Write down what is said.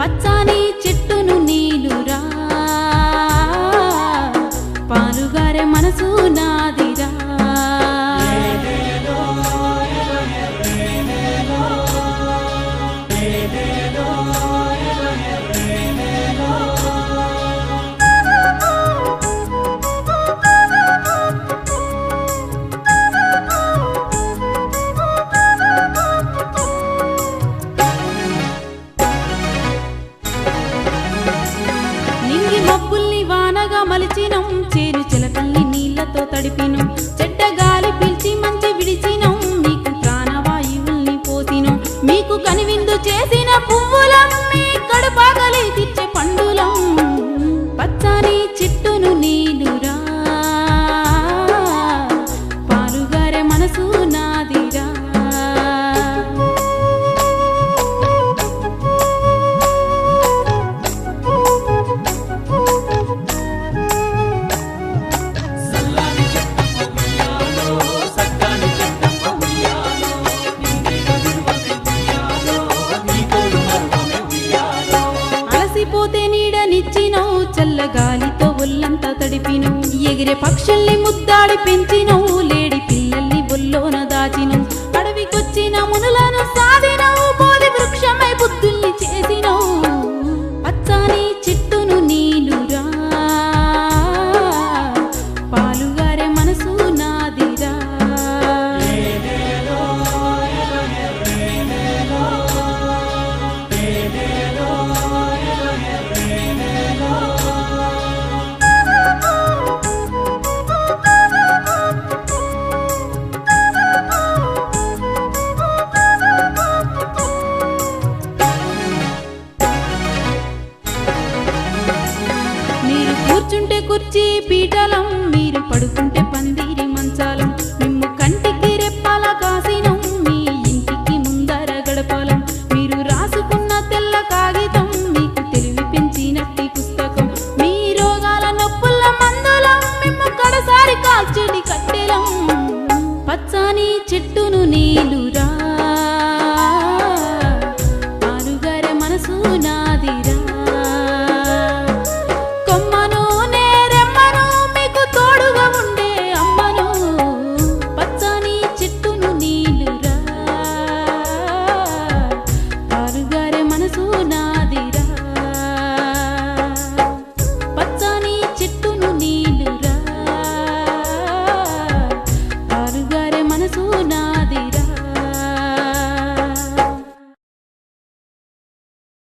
పచ్చని చెట్టును నీలురా పాలుగారే మనసు నాదిరా మబ్బుల్ని వానగా మలిచినం చేరు చిలకల్ని నీళ్లతో తడిపినం చెడ్డ గాలి పిలిచి మంచి విడిచినం మీకు ప్రాణవాయువుల్ని పోసినం మీకు కనివిందు చేసిన పువ్వులం మీ కడుపాగలి తీర్చే పండులం పచ్చని చెట్టును నీలురా పాలుగారే మనసు నాదిరా పోతే నీడనిచ్చినవు చల్లగాలితో ఒళ్ళంతా తడిపినవు ఎగిరే పక్షుల్ని ముద్దాడి పెంచినవు లేడి పిల్లల్ని ఒల్లోన దాచినవు అడవికొచ్చిన మునులను సాధినవు బోధి వృక్షమై బుద్ధుల్ని చేసినవు పచ్చని చెట్టును నీలురా పాలుగారే మనసు నాదిరా కూర్చుంటే కుర్చీ పీఠలం మీరు పడుకుంటే పందిరి మంచాలం మిమ్ము కంటికి రెప్పాల కాసినం మీ ఇంటికి ముందర గడపాలం మీరు రాసుకున్న తెల్ల కాగితం మీకు తెలివి పెంచినట్టి పుస్తకం మీ రోగాల నొప్పుల మందులం మిమ్ము కడసారి కాల్చెడి కట్టెలం పచ్చని చెట్టును నీలురా పాలుగారే మనసు నాదిరా మనసు నా